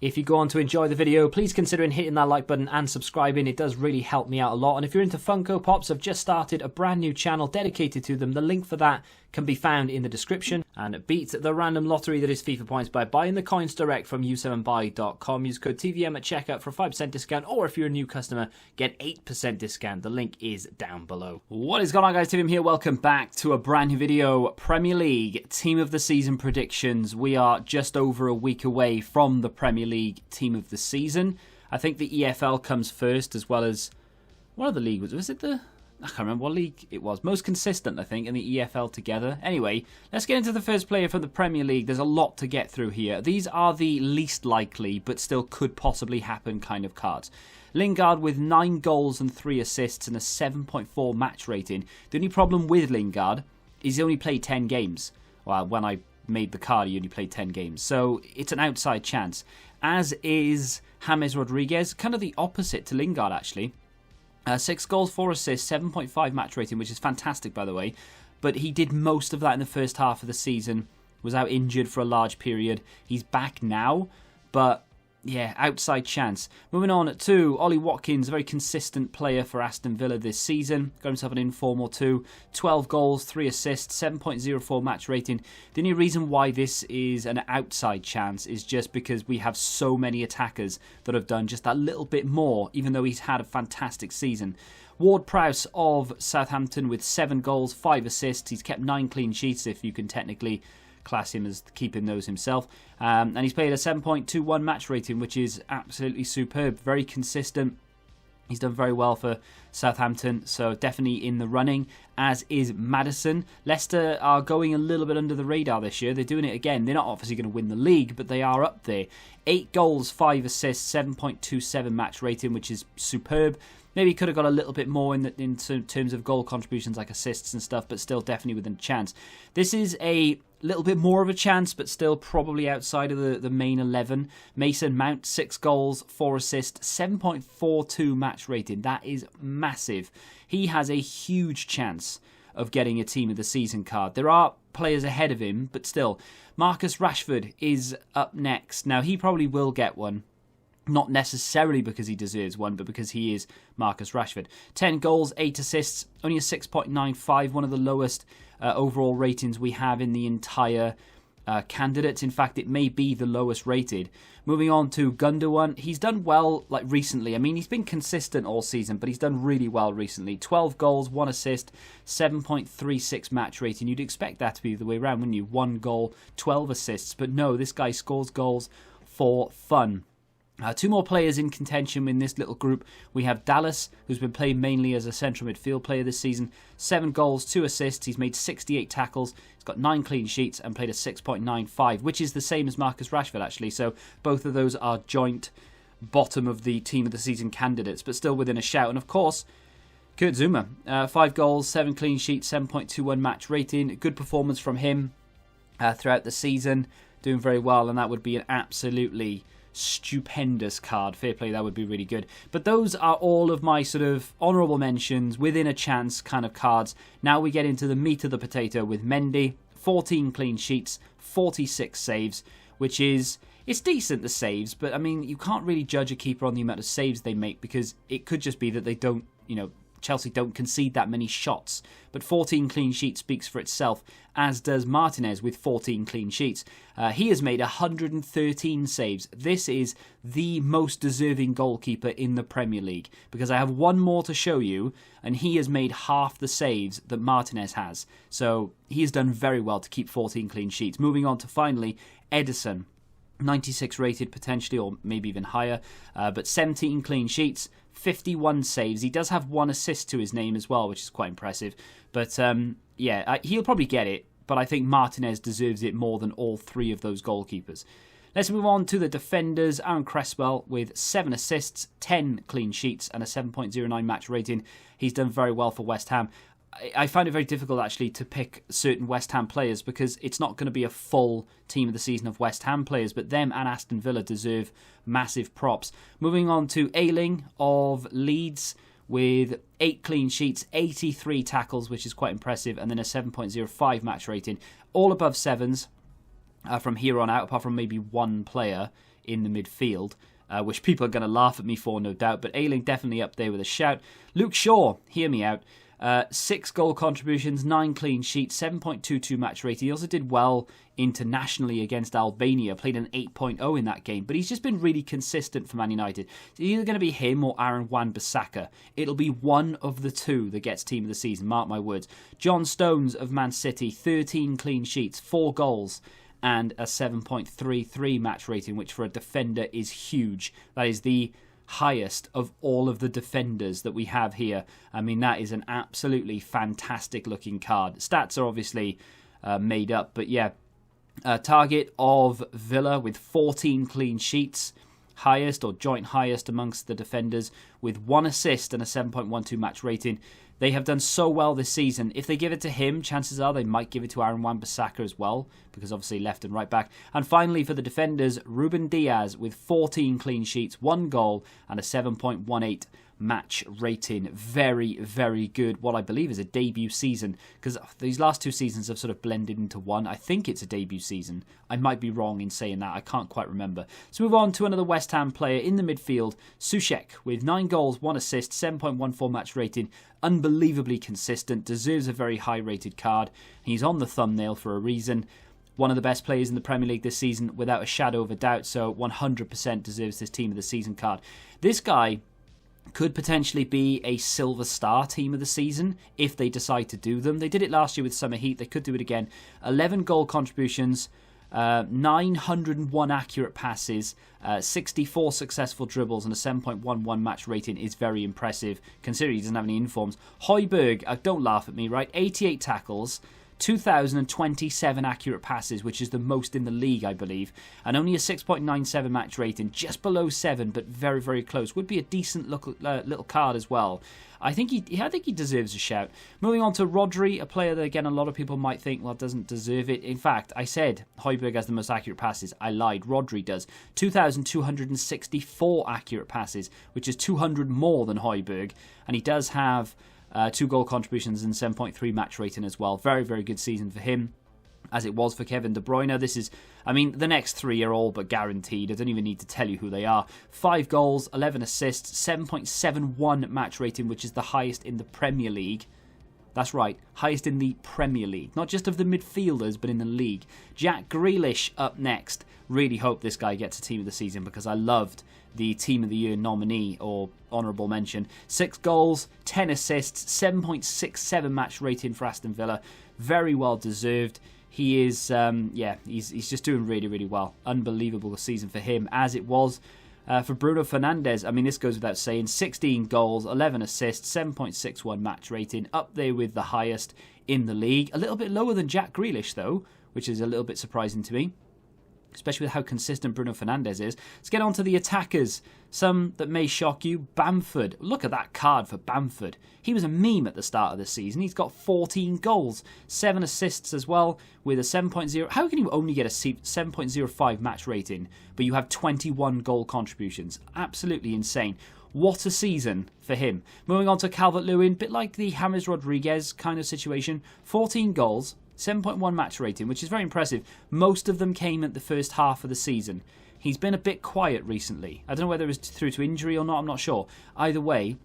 If you go on to enjoy the video, please consider hitting that like button and subscribing. It does really help me out a lot. And if you're into Funko Pops, I've just started a brand new channel dedicated to them. The link for that can be found in the description. And beat the random lottery that is FIFA points by buying the coins direct from u7buy.com. Use code TVM at checkout for a 5% discount, or if you're a new customer, get 8% discount. The link is down below. What is going on, guys? TVM here. Welcome back to a brand new video. Premier League Team of the Season predictions. We are just over a week away from the Premier League Team of the Season. I think the EFL comes first, as well as what other league was it? I can't remember what league it was. Most consistent, I think, and the EFL together. Anyway, let's get into the first player from the Premier League. There's a lot to get through here. These are the least likely, but still could possibly happen kind of cards. Lingard with 9 goals and 3 assists and a 7.4 match rating. The only problem with Lingard is he only played 10 games. Well, when I made the card, he only played 10 games. So it's an outside chance. As is James Rodriguez, kind of the opposite to Lingard, actually. 6 goals, 4 assists, 7.5 match rating, which is fantastic, by the way. But he did most of that in the first half of the season. Was out injured for a large period. He's back now, but yeah, outside chance. Moving on to Ollie Watkins, a very consistent player for Aston Villa this season. Got himself an inform or two. 12 goals, 3 assists, 7.04 match rating. The only reason why this is an outside chance is just because we have so many attackers that have done just that little bit more, even though he's had a fantastic season. Ward-Prowse of Southampton with 7 goals, 5 assists. He's kept 9 clean sheets, if you can technically class him as keeping those himself, and he's played a 7.21 match rating, which is absolutely superb. Very consistent. He's done very well for Southampton, so definitely in the running, as is Maddison. Leicester are going a little bit under the radar this year. They're doing it again. They're not obviously going to win the league, but they are up there. 8 goals, 5 assists, 7.27 match rating, which is superb. Maybe could have got a little bit more in terms of goal contributions, like assists and stuff, but still definitely within a chance. This is a little bit more of a chance, but still probably outside of the main 11. Mason Mount, 6 goals, 4 assists, 7.42 match rating. That is massive. He has a huge chance of getting a Team of the Season card. There are players ahead of him, but still. Marcus Rashford is up next. Now, he probably will get one. Not necessarily because he deserves one, but because he is Marcus Rashford. 10 goals, 8 assists, only a 6.95, one of the lowest overall ratings we have in the entire candidates. In fact, it may be the lowest rated. Moving on to Gundogan, he's done well recently. I mean, he's been consistent all season, but he's done really well recently. 12 goals, 1 assist, 7.36 match rating. You'd expect that to be the way around, wouldn't you? 1 goal, 12 assists. But no, this guy scores goals for fun. 2 more players in contention in this little group. We have Dallas, who's been playing mainly as a central midfield player this season. 7 goals, 2 assists. He's made 68 tackles. He's got 9 clean sheets and played a 6.95, which is the same as Marcus Rashford, actually. So both of those are joint bottom of the Team of the Season candidates, but still within a shout. And of course, Kurt Zouma, 5 goals, 7 clean sheets, 7.21 match rating. Good performance from him throughout the season. Doing very well, and that would be an absolutely stupendous card. Fair play, that would be really good. But those are all of my sort of honourable mentions, within a chance kind of cards. Now we get into the meat of the potato with Mendy. 14 clean sheets, 46 saves, which is, it's decent, the saves, but I mean, you can't really judge a keeper on the amount of saves they make, because it could just be that they don't, Chelsea don't concede that many shots. But 14 clean sheets speaks for itself, as does Martinez with 14 clean sheets. He has made 113 saves. This is the most deserving goalkeeper in the Premier League, because I have one more to show you, and he has made half the saves that Martinez has. So he has done very well to keep 14 clean sheets. Moving on to finally Ederson. 96 rated potentially, or maybe even higher, but 17 clean sheets, 51 saves. He does have 1 assist to his name as well, which is quite impressive. But yeah, he'll probably get it, but I think Martinez deserves it more than all 3 of those goalkeepers. Let's move on to the defenders. Aaron Cresswell with 7 assists, 10 clean sheets and a 7.09 match rating. He's done very well for West Ham. I find it very difficult, actually, to pick certain West Ham players, because it's not going to be a full Team of the Season of West Ham players, but them and Aston Villa deserve massive props. Moving on to Ayling of Leeds with 8 clean sheets, 83 tackles, which is quite impressive, and then a 7.05 match rating. All above 7s from here on out, apart from maybe one player in the midfield, which people are going to laugh at me for, no doubt. But AYLING definitely up there with a shout. Luke Shaw, hear me out. 6 goal contributions, 9 clean sheets, 7.22 match rating. He also did well internationally against Albania, played an 8.0 in that game. But he's just been really consistent for Man United. It's either going to be him or Aaron Wan-Bissaka. It'll be one of the two that gets team of the season, mark my words. John Stones of Man City, 13 clean sheets, 4 goals, and a 7.33 match rating, which for a defender is huge. That is the highest of all of the defenders that we have here. I mean, that is an absolutely fantastic looking card. Stats are obviously made up, but yeah. Target of Villa with 14 clean sheets, highest or joint highest amongst the defenders, with 1 assist and a 7.12 match rating. They have done so well this season. If they give it to him, chances are they might give it to Aaron Wan-Bissaka as well, because obviously left and right back. And finally, for the defenders, Ruben Diaz with 14 clean sheets, 1 goal, and a 7.18 match rating. Very, very good. What I believe is a debut season, because these last 2 seasons have sort of blended into one. I think it's a debut season. I might be wrong in saying that. I can't quite remember. So move on to another West Ham player in the midfield, Soucek, with 9 goals, 1 assist, 7.14 match rating. Unbelievably consistent. Deserves a very high rated card. He's on the thumbnail for a reason. One of the best players in the Premier League this season, without a shadow of a doubt. So 100% deserves this team of the season card. This guy could potentially be a Silver Star team of the season if they decide to do them. They did it last year with Summer Heat. They could do it again. 11 goal contributions, 901 accurate passes, 64 successful dribbles, and a 7.11 match rating is very impressive, considering he doesn't have any informs. Højbjerg, don't laugh at me, right? 88 tackles, 2,027 accurate passes, which is the most in the league, I believe, and only a 6.97 match rating, just below 7, but very, very close. Would be a decent little card as well. I think he deserves a shout. Moving on to Rodri, a player that, again, a lot of people might think, well, doesn't deserve it. In fact, I said Højbjerg has the most accurate passes. I lied. Rodri does. 2,264 accurate passes, which is 200 more than Højbjerg, and he does have 2 goal contributions and 7.3 match rating as well. Very, very good season for him, as it was for Kevin De Bruyne. This is, I mean, the next 3 are all but guaranteed. I don't even need to tell you who they are. 5 goals, 11 assists, 7.71 match rating, which is the highest in the Premier League. That's right, highest in the Premier League. Not just of the midfielders, but in the league. Jack Grealish up next. Really hope this guy gets a team of the season, because I loved the Team of the Year nominee, or honourable mention. 6 goals, 10 assists, 7.67 match rating for Aston Villa. Very well deserved. He is, he's just doing really, really well. Unbelievable season for him, as it was for Bruno Fernandes. I mean, this goes without saying. 16 goals, 11 assists, 7.61 match rating. Up there with the highest in the league. A little bit lower than Jack Grealish, though, which is a little bit surprising to me, especially with how consistent Bruno Fernandes is. Let's get on to the attackers. Some that may shock you. Bamford. Look at that card for Bamford. He was a meme at the start of the season. He's got 14 goals, 7 assists as well, with a 7.0. How can you only get a 7.05 match rating, but you have 21 goal contributions? Absolutely insane. What a season for him. Moving on to Calvert-Lewin, bit like the James Rodriguez kind of situation. 14 goals, 7.1 match rating, which is very impressive. Most of them came at the first half of the season. He's been a bit quiet recently. I don't know whether it was through to injury or not, I'm not sure. Either way,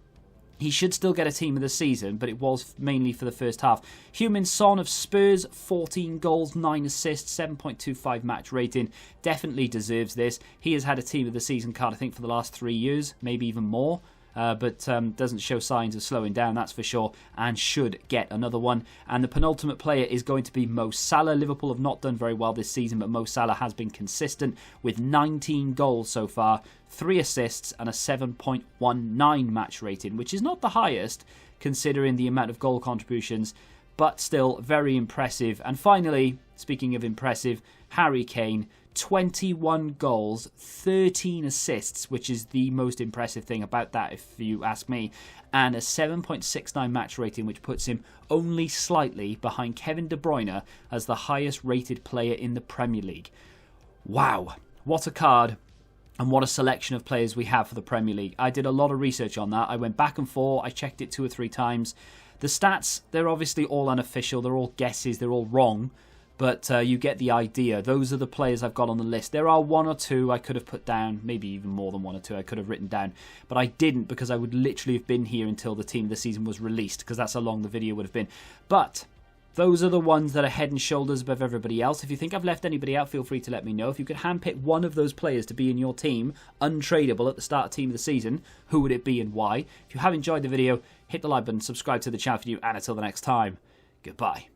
he should still get a team of the season, but it was mainly for the first half. Heung-min Son of Spurs, 14 goals, 9 assists, 7.25 match rating. Definitely deserves this. He has had a team of the season card, I think, for the last 3 years, maybe even more. But doesn't show signs of slowing down, that's for sure, and should get another one. And the penultimate player is going to be Mo Salah. Liverpool have not done very well this season, but Mo Salah has been consistent with 19 goals so far, 3 assists and a 7.19 match rating, which is not the highest considering the amount of goal contributions, but still very impressive. And finally, speaking of impressive, Harry Kane, 21 goals, 13 assists, which is the most impressive thing about that, if you ask me, and a 7.69 match rating, which puts him only slightly behind Kevin De Bruyne as the highest rated player in the Premier League. Wow, what a card. And what a selection of players we have for the Premier League. I did a lot of research on that. I went back and forth. I checked it 2 or 3 times. The stats, they're obviously all unofficial. They're all guesses. They're all wrong. But you get the idea. Those are the players I've got on the list. There are one or two I could have put down, maybe even more than one or two I could have written down. But I didn't, because I would literally have been here until the team of the season was released, because that's how long the video would have been. But those are the ones that are head and shoulders above everybody else. If you think I've left anybody out, feel free to let me know. If you could handpick one of those players to be in your team, untradeable at the start of team of the season, who would it be and why? If you have enjoyed the video, hit the like button, subscribe to the channel if you do, and until the next time, goodbye.